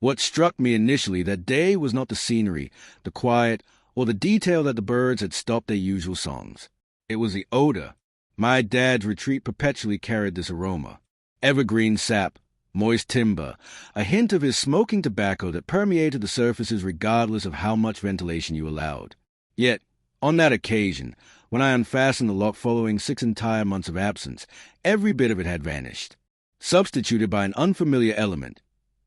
What struck me initially that day was not the scenery, the quiet, or the detail that the birds had stopped their usual songs. It was the odor. My dad's retreat perpetually carried this aroma. Evergreen sap, moist timber, a hint of his smoking tobacco that permeated the surfaces regardless of how much ventilation you allowed. Yet, on that occasion, when I unfastened the lock following 6 entire months of absence, every bit of it had vanished, substituted by an unfamiliar element,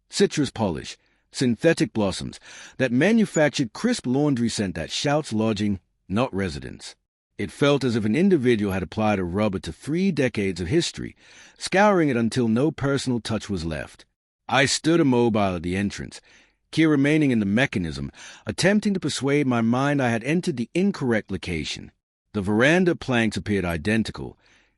citrus polish, synthetic blossoms, that manufactured crisp laundry scent that shouts lodging, not residence. It felt as if an individual had applied a rubber to 3 decades of history, scouring it until no personal touch was left. I stood immobile at the entrance, key remaining in the mechanism, attempting to persuade my mind I had entered the incorrect location. The veranda planks appeared identical,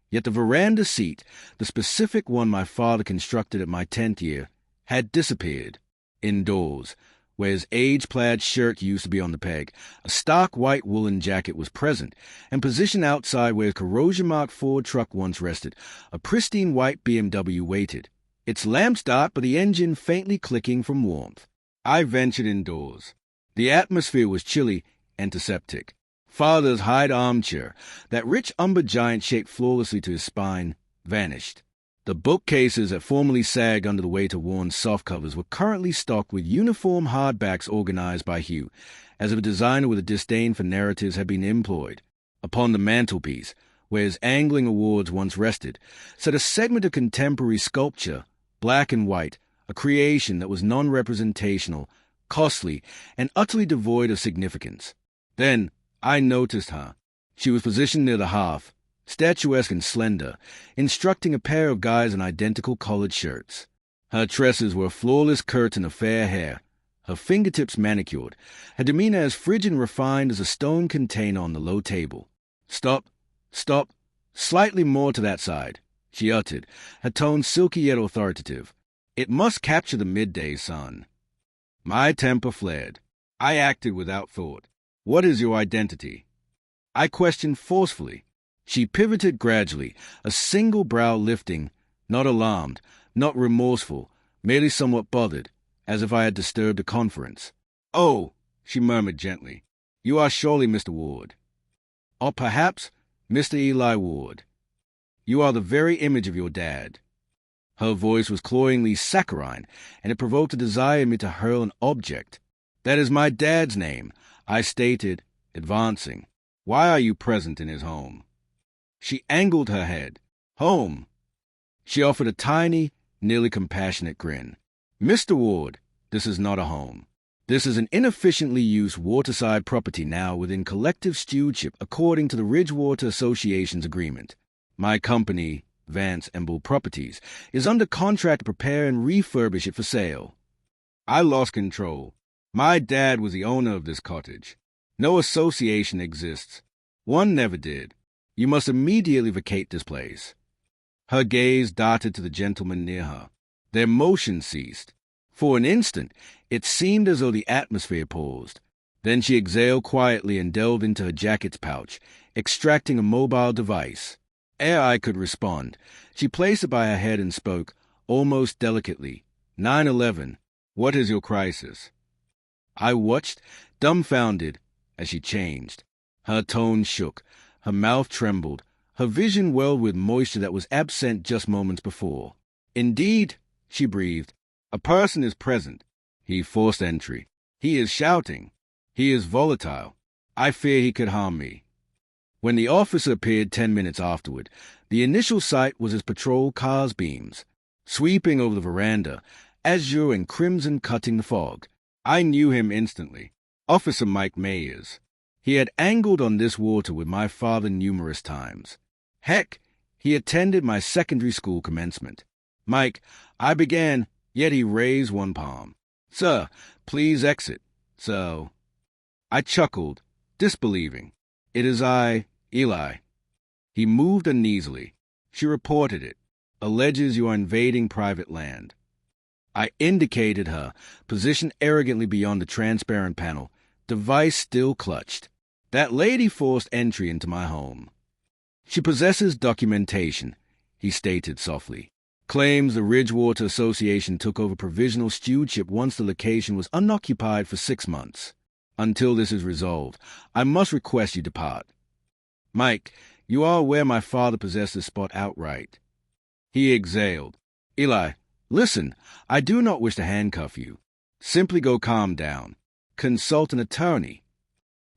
yet the veranda seat, the specific one my father constructed at my 10th year, had disappeared. Indoors, where his age-plaid shirt used to be on the peg, a stark white woolen jacket was present, and positioned outside where his corrosion-marked Ford truck once rested, a pristine white BMW waited, its lamps dark but the engine faintly clicking from warmth. I ventured indoors. The atmosphere was chilly, antiseptic. Father's hide armchair, that rich umber giant shaped flawlessly to his spine, vanished. The bookcases that formerly sagged under the weight of worn softcovers were currently stocked with uniform hardbacks organized by hue, as if a designer with a disdain for narratives had been employed. Upon the mantelpiece, where his angling awards once rested, sat a segment of contemporary sculpture, black and white, a creation that was non-representational, costly, and utterly devoid of significance. Then I noticed her. She was positioned near the hearth, statuesque and slender, instructing a pair of guys in identical collared shirts. Her tresses were a flawless curtain of fair hair, her fingertips manicured, her demeanor as frigid and refined as a stone container on the low table. "Stop, stop, slightly more to that side," she uttered, her tone silky yet authoritative. "It must capture the midday sun." My temper flared. I acted without thought. "What is your identity?" I questioned forcefully. She pivoted gradually, a single brow lifting, not alarmed, not remorseful, merely somewhat bothered, as if I had disturbed a conference. "Oh," she murmured gently, "you are surely Mr. Ward. Or perhaps Mr. Eli Ward. You are the very image of your dad." Her voice was cloyingly saccharine, and it provoked a desire in me to hurl an object. "That is my dad's name," I stated, advancing. "Why are you present in his home?" She angled her head. "Home." She offered a tiny, nearly compassionate grin. "Mr. Ward, this is not a home. This is an inefficiently used waterside property now within collective stewardship according to the Ridgewater Association's agreement. My company, Vance & Bull Properties, is under contract to prepare and refurbish it for sale." I lost control. My dad was the owner of this cottage. No association exists. One never did. You must immediately vacate this place. Her gaze darted to the gentleman near her. Their motion ceased. For an instant, it seemed as though the atmosphere paused. Then she exhaled quietly and delved into her jacket's pouch, extracting a mobile device. Ere I could respond, she placed it by her head and spoke, almost delicately. 9/11, what is your crisis?" I watched, dumbfounded, as she changed. Her tone shook. Her mouth trembled, her vision welled with moisture that was absent just moments before. "Indeed," she breathed, "a person is present. He forced entry. He is shouting. He is volatile. I fear he could harm me." When the officer appeared 10 minutes afterward, the initial sight was his patrol car's beams, sweeping over the veranda, azure and crimson cutting the fog. I knew him instantly. Officer Mike Mayers. He had angled on this water with my father numerous times. Heck, he attended my secondary school commencement. "Mike," I began, yet he raised one palm. "Sir, please exit." "So." I chuckled, disbelieving. "It is I, Eli." He moved uneasily. "She reported it. Alleges you are invading private land." I indicated her, positioned arrogantly beyond the transparent panel, device still clutched. "That lady forced entry into my home." "She possesses documentation," he stated softly. Claims the Ridgewater Association took over provisional stewardship once the location was unoccupied for 6 months. Until this is resolved, I must request you depart. Mike, you are aware my father possessed this spot outright. He exhaled. Eli, listen, I do not wish to handcuff you. Simply go calm down. Consult an attorney.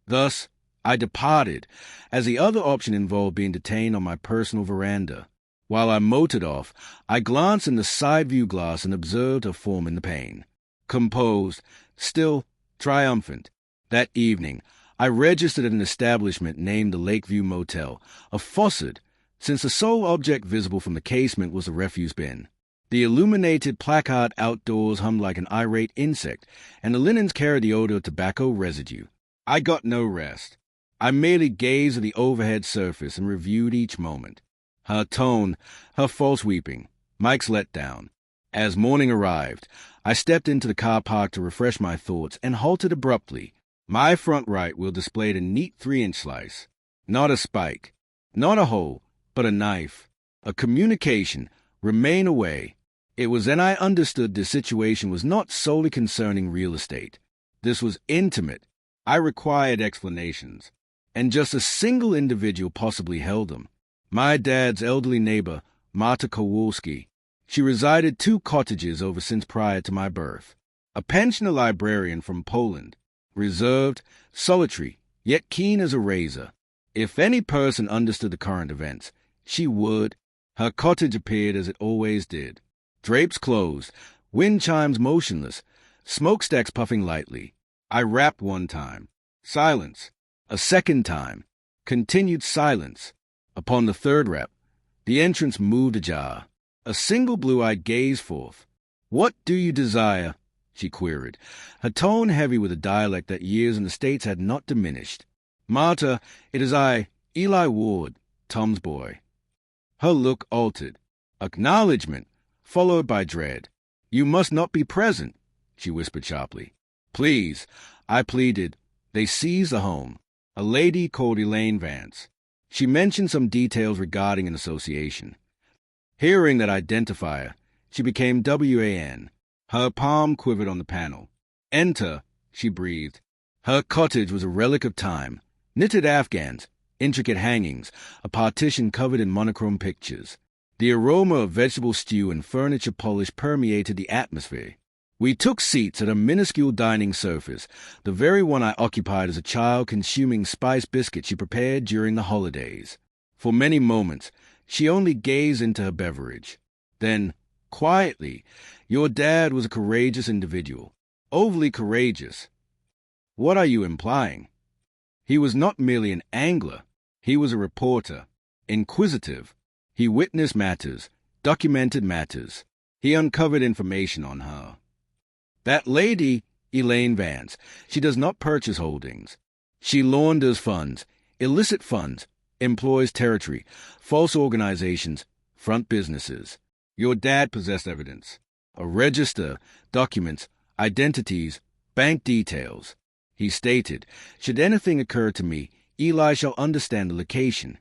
Thus, I departed, as the other option involved being detained on my personal veranda. While I motored off, I glanced in the side view glass and observed her form in the pane. Composed, still triumphant. That evening, I registered at an establishment named the Lakeview Motel, a faucet, since the sole object visible from the casement was the refuse bin. The illuminated placard outdoors hummed like an irate insect, and the linens carried the odor of tobacco residue. I got no rest. I merely gazed at the overhead surface and reviewed each moment. Her tone, her false weeping, Mike's letdown. As morning arrived, I stepped into the car park to refresh my thoughts and halted abruptly. My front right wheel displayed a neat 3-inch slice. Not a spike, not a hole, but a knife. A communication, remain away. It was then I understood this situation was not solely concerning real estate. This was intimate. I required explanations, and just a single individual possibly held them. My dad's elderly neighbor, Marta Kowalski. She resided 2 cottages over since prior to my birth. A pensioner librarian from Poland, reserved, solitary, yet keen as a razor. If any person understood the current events, she would. Her cottage appeared as it always did. Drapes closed, wind chimes motionless, smokestacks puffing lightly. I rapped 1 time. Silence. A 2nd time. Continued silence. Upon the 3rd rap, the entrance moved ajar. A single blue-eyed gazed forth. "What do you desire?" she queried, her tone heavy with a dialect that years in the States had not diminished. "Marta, it is I, Eli Ward, Tom's boy." Her look altered. Acknowledgement, followed by dread. "You must not be present," she whispered sharply. "Please," I pleaded. They seized the home. A lady called Elaine Vance. She mentioned some details regarding an association. Hearing that identifier, she became WAN. Her palm quivered on the panel. "Enter," she breathed. Her cottage was a relic of time. Knitted afghans, intricate hangings, a partition covered in monochrome pictures. The aroma of vegetable stew and furniture polish permeated the atmosphere. We took seats at a minuscule dining surface, the very one I occupied as a child consuming spice biscuits she prepared during the holidays. For many moments, she only gazed into her beverage. Then, quietly, "Your dad was a courageous individual. Overly courageous." "What are you implying?" "He was not merely an angler. He was a reporter. Inquisitive. He witnessed matters, documented matters. He uncovered information on her." "That lady, Elaine Vance, she does not purchase holdings. She launders funds, illicit funds, employs territory, false organizations, front businesses. Your dad possessed evidence. A register, documents, identities, bank details. He stated, should anything occur to me, Eli shall understand the location.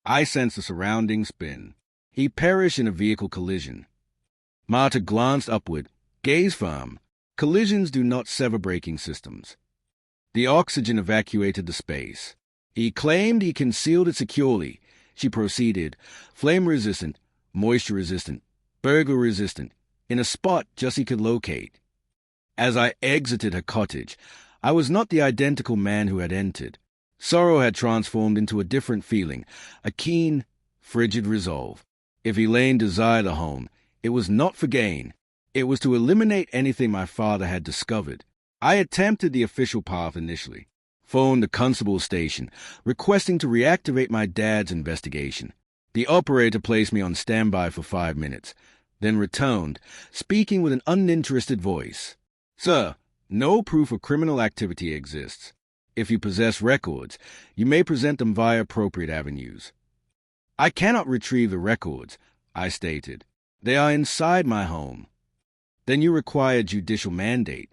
I sensed the surrounding spin. He perished in a vehicle collision." Marta glanced upward, gaze firm. Collisions do not sever braking systems. The oxygen evacuated the space. He claimed he concealed it securely. She proceeded, flame-resistant, moisture-resistant, burglar-resistant, in a spot just he could locate. As I exited her cottage, I was not the identical man who had entered. Sorrow had transformed into a different feeling, a keen, frigid resolve. If Elaine desired a home, it was not for gain. It was to eliminate anything my father had discovered. I attempted the official path initially. Phoned the constable station, requesting to reactivate my dad's investigation. The operator placed me on standby for 5 minutes, then returned, speaking with an uninterested voice. "Sir, no proof of criminal activity exists. If you possess records, you may present them via appropriate avenues." "I cannot retrieve the records," I stated. "They are inside my home." "Then you require judicial mandate."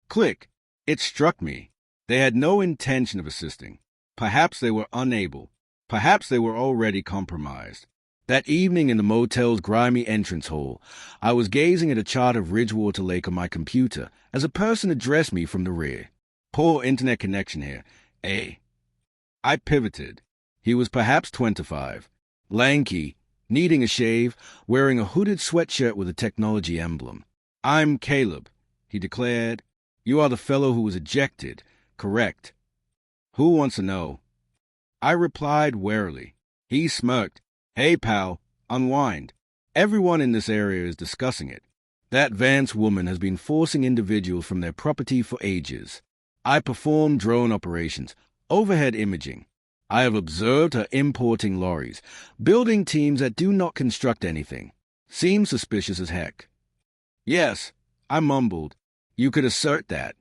Click. It struck me. They had no intention of assisting. Perhaps they were unable. Perhaps they were already compromised. That evening in the motel's grimy entrance hall, I was gazing at a chart of Ridgewater Lake on my computer as a person addressed me from the rear. "Poor internet connection here, eh?" I pivoted. He was perhaps 25, lanky, needing a shave, wearing a hooded sweatshirt with a technology emblem. "I'm Caleb," he declared. "You are the fellow who was ejected, correct?" "Who wants to know?" I replied warily. He smirked. "Hey, pal, unwind. Everyone in this area is discussing it. That Vance woman has been forcing individuals from their property for ages. I perform drone operations, overhead imaging. I have observed her importing lorries, building teams that do not construct anything. Seems suspicious as heck." "Yes," I mumbled. "You could assert that."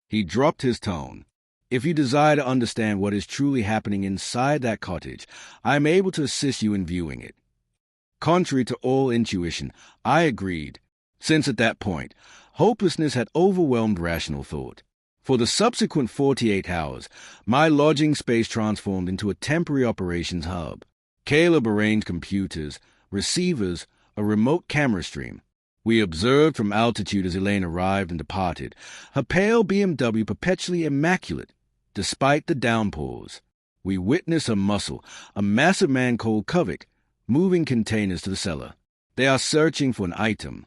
He dropped his tone. "If you desire to understand what is truly happening inside that cottage, I am able to assist you in viewing it." Contrary to all intuition, I agreed, since at that point, hopelessness had overwhelmed rational thought. For the subsequent 48 hours, my lodging space transformed into a temporary operations hub. Caleb arranged computers, receivers, a remote camera stream. We observed from altitude as Elaine arrived and departed, her pale BMW perpetually immaculate, despite the downpours. We witnessed her muscle, a massive man called Kovic, moving containers to the cellar. "They are searching for an item."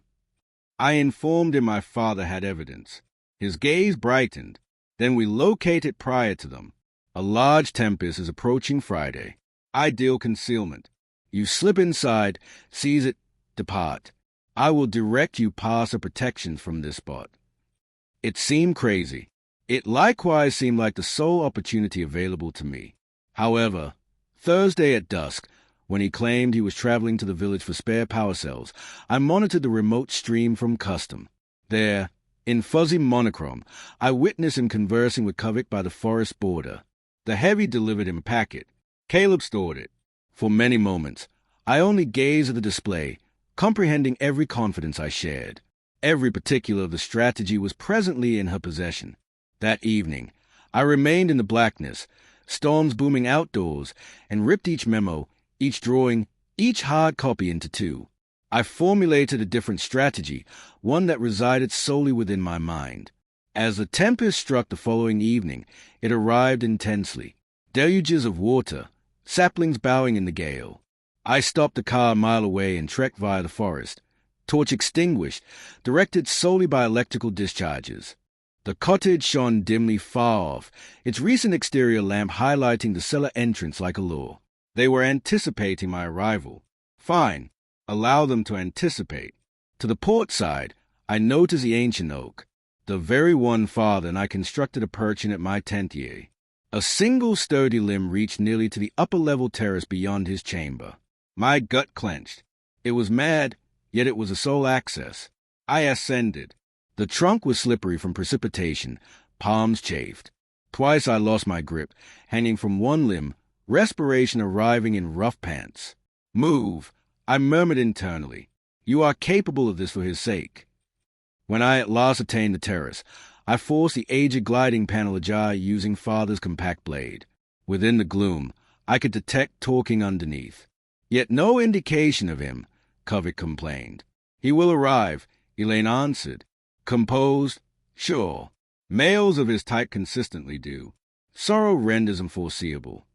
I informed him my father had evidence. His gaze brightened. "Then we locate it prior to them. A large tempest is approaching Friday. Ideal concealment. You slip inside, seize it, depart. I will direct you past the protections from this spot." It seemed crazy. It likewise seemed like the sole opportunity available to me. However, Thursday at dusk, when he claimed he was traveling to the village for spare power cells, I monitored the remote stream from custom. There, in fuzzy monochrome, I witnessed him conversing with Kovic by the forest border. The heavy delivered him a packet. Caleb stored it. For many moments, I only gazed at the display, comprehending every confidence I shared. Every particular of the strategy was presently in her possession. That evening, I remained in the blackness, storms booming outdoors, and ripped each memo, each drawing, each hard copy into two. I formulated a different strategy, one that resided solely within my mind. As the tempest struck the following evening, it arrived intensely. Deluges of water, saplings bowing in the gale. I stopped the car a mile away and trekked via the forest, torch extinguished, directed solely by electrical discharges. The cottage shone dimly far off, its recent exterior lamp highlighting the cellar entrance like a lure. They were anticipating my arrival. Fine. Allow them to anticipate. To the port side, I noticed the ancient oak, the very one father and I constructed a perch in at my 10th year. A single sturdy limb reached nearly to the upper-level terrace beyond his chamber. My gut clenched. It was mad, yet it was a sole access. I ascended. The trunk was slippery from precipitation, palms chafed. Twice I lost my grip, hanging from one limb, respiration arriving in rough pants. "Move," I murmured internally. "You are capable of this for his sake." When I at last attained the terrace, I forced the aged gliding panel ajar using father's compact blade. Within the gloom, I could detect talking underneath. "Yet no indication of him," Kovic complained. "He will arrive," Elaine answered. Composed, "Sure. Males of his type consistently do. Sorrow renders him foreseeable."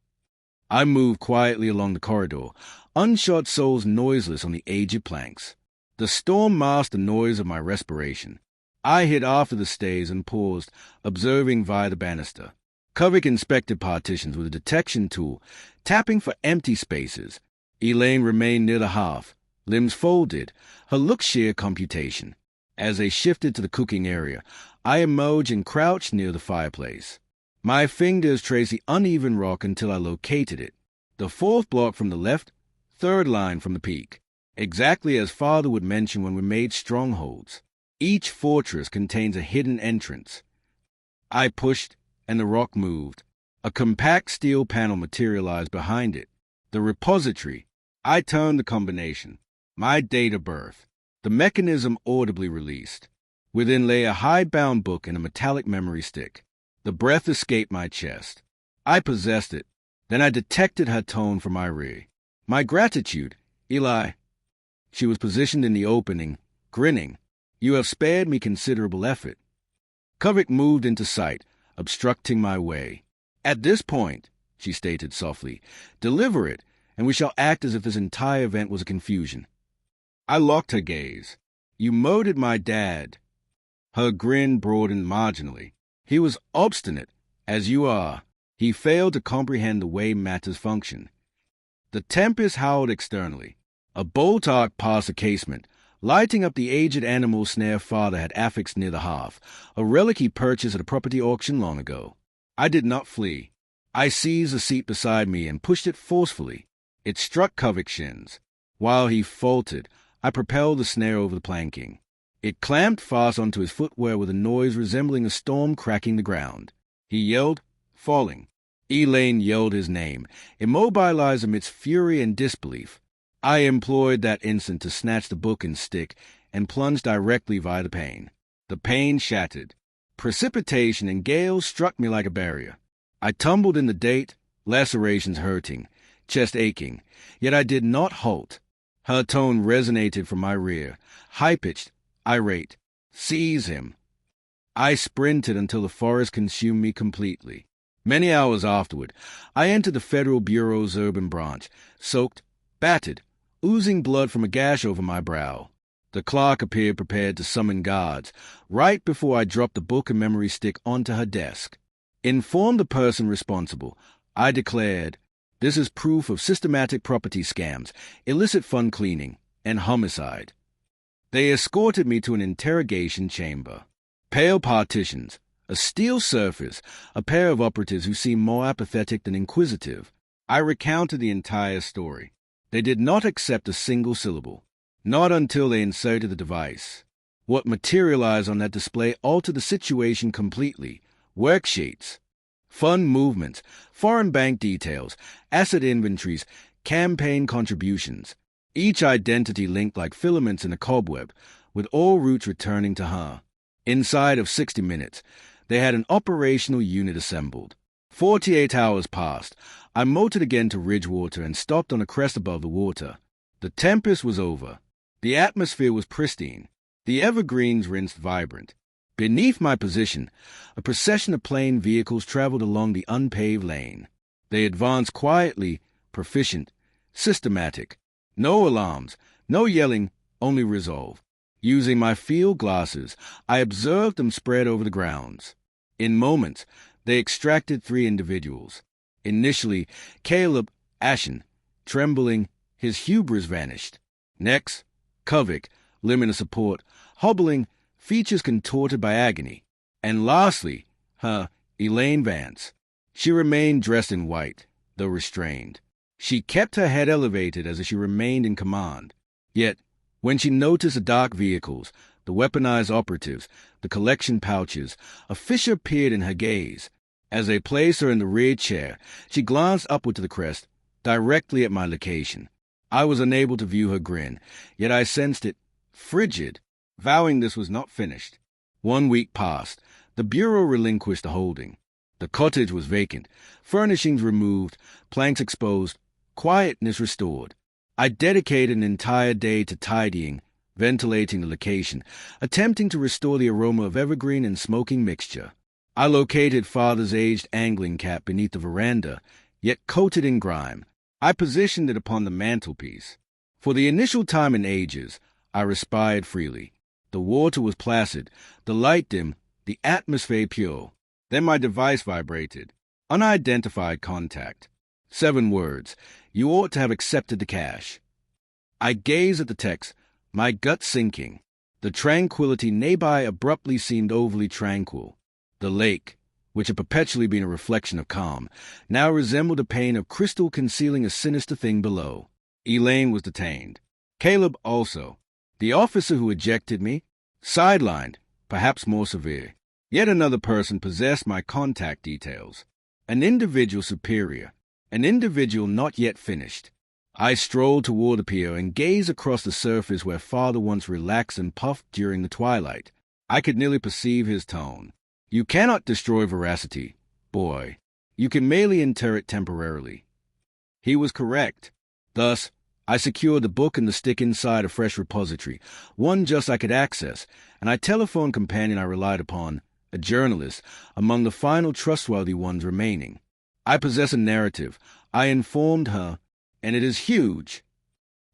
I moved quietly along the corridor, unshod soles noiseless on the aged planks. The storm masked the noise of my respiration. I hid after the stays and paused, observing via the banister. Kovic inspected partitions with a detection tool, tapping for empty spaces. Elaine remained near the hearth, limbs folded, her look sheer computation. As they shifted to the cooking area, I emerged and crouched near the fireplace. My fingers traced the uneven rock until I located it. The fourth block from the left, third line from the peak. Exactly as Father would mention when we made strongholds. Each fortress contains a hidden entrance. I pushed, and the rock moved. A compact steel panel materialized behind it. The repository. I turned the combination. My date of birth. The mechanism audibly released. Within lay a hide-bound book and a metallic memory stick. The breath escaped my chest. I possessed it. Then I detected her tone from my rear. My gratitude, Eli. She was positioned in the opening, grinning. You have spared me considerable effort. Kovic moved into sight, obstructing my way. At this point, she stated softly, deliver it, and we shall act as if this entire event was a confusion. I locked her gaze. You murdered my dad. Her grin broadened marginally. He was obstinate, as you are. He failed to comprehend the way matters function. The tempest howled externally. A bolt arc passed the casement, lighting up the aged animal snare father had affixed near the hearth, a relic he purchased at a property auction long ago. I did not flee. I seized the seat beside me and pushed it forcefully. It struck Kovic's shins. While he faltered, I propelled the snare over the planking. It clamped fast onto his footwear with a noise resembling a storm cracking the ground. He yelled, falling. Elaine yelled his name, immobilized amidst fury and disbelief. I employed that instant to snatch the book and stick and plunge directly via the pane. The pane shattered. Precipitation and gales struck me like a barrier. I tumbled in the date, lacerations hurting, chest aching, yet I did not halt. Her tone resonated from my rear, high-pitched, irate. Seize him. I sprinted until the forest consumed me completely. Many hours afterward, I entered the Federal Bureau's urban branch, soaked, battered, oozing blood from a gash over my brow. The clerk appeared prepared to summon guards, right before I dropped the book and memory stick onto her desk. Inform the person responsible, I declared. This is proof of systematic property scams, illicit fund cleaning, and homicide. They escorted me to an interrogation chamber. Pale partitions, a steel surface, a pair of operatives who seemed more apathetic than inquisitive. I recounted the entire story. They did not accept a single syllable. Not until they inserted the device. What materialized on that display altered the situation completely. Worksheets, fund movements, foreign bank details, asset inventories, campaign contributions. Each identity linked like filaments in a cobweb, with all routes returning to her. Inside of 60 minutes, they had an operational unit assembled. 48 hours passed. I motored again to Ridgewater and stopped on a crest above the water. The tempest was over. The atmosphere was pristine. The evergreens rinsed vibrant. Beneath my position, a procession of plane vehicles traveled along the unpaved lane. They advanced quietly, proficient, systematic. No alarms, no yelling, only resolve. Using my field glasses, I observed them spread over the grounds. In moments, they extracted 3 individuals. Initially, Caleb, ashen, trembling, his hubris vanished. Next, Kovic, limb of support, hobbling, features contorted by agony. And lastly, her, Elaine Vance. She remained dressed in white, though restrained. She kept her head elevated as if she remained in command. Yet, when she noticed the dark vehicles, the weaponized operatives, the collection pouches, a fissure appeared in her gaze. As they placed her in the rear chair, she glanced upward to the crest, directly at my location. I was unable to view her grin, yet I sensed it, frigid, vowing this was not finished. 1 week passed. The Bureau relinquished the holding. The cottage was vacant, furnishings removed, planks exposed, quietness restored. I dedicated an entire day to tidying, ventilating the location, attempting to restore the aroma of evergreen and smoking mixture. I located Father's aged angling cap beneath the veranda, yet coated in grime. I positioned it upon the mantelpiece. For the initial time in ages, I respired freely. The water was placid, the light dim, the atmosphere pure. Then my device vibrated. Unidentified contact. 7 words. You ought to have accepted the cash. I gazed at the text, my gut sinking. The tranquility nearby abruptly seemed overly tranquil. The lake, which had perpetually been a reflection of calm, now resembled a pane of crystal concealing a sinister thing below. Elaine was detained. Caleb also. The officer who ejected me, sidelined, perhaps more severe. Yet another person possessed my contact details. An individual superior. An individual not yet finished. I strolled toward the pier and gazed across the surface where Father once relaxed and puffed during the twilight. I could nearly perceive his tone. You cannot destroy veracity, boy. You can merely inter it temporarily. He was correct. Thus, I secured the book and the stick inside a fresh repository, one just I could access, and I telephoned companion I relied upon, a journalist, among the final trustworthy ones remaining. I possess a narrative. I informed her, and it is huge.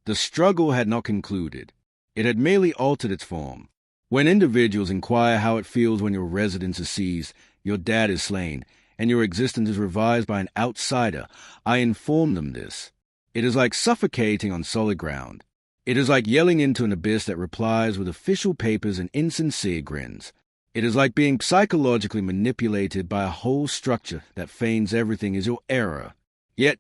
The struggle had not concluded. It had merely altered its form. When individuals inquire how it feels when your residence is seized, your dad is slain, and your existence is revised by an outsider, I inform them this. It is like suffocating on solid ground. It is like yelling into an abyss that replies with official papers and insincere grins. It is like being psychologically manipulated by a whole structure that feigns everything is your error. Yet,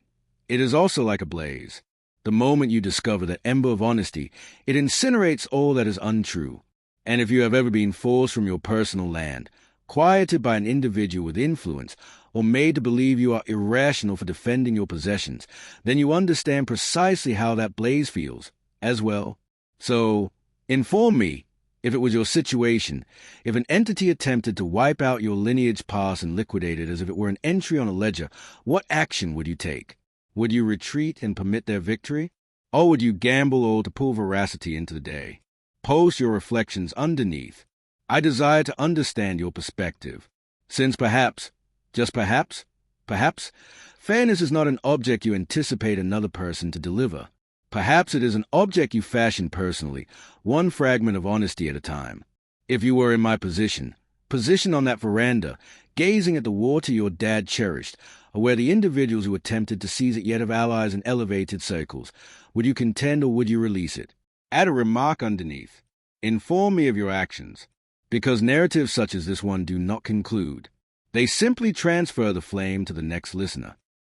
it is also like a blaze. The moment you discover that ember of honesty, it incinerates all that is untrue. And if you have ever been forced from your personal land, quieted by an individual with influence, or made to believe you are irrational for defending your possessions, then you understand precisely how that blaze feels, as well. So, inform me, if it was your situation, if an entity attempted to wipe out your lineage past and liquidate it as if it were an entry on a ledger, what action would you take? Would you retreat and permit their victory? Or would you gamble all to pull veracity into the day? Post your reflections underneath. I desire to understand your perspective. Since perhaps, just perhaps, fairness is not an object you anticipate another person to deliver. Perhaps it is an object you fashion personally, one fragment of honesty at a time. If you were in my position on that veranda, gazing at the water your dad cherished, or where the individuals who attempted to seize it yet have allies in elevated circles, would you contend or would you release it? Add a remark underneath. Inform me of your actions, because narratives such as this one do not conclude. They simply transfer the flame to the next listener.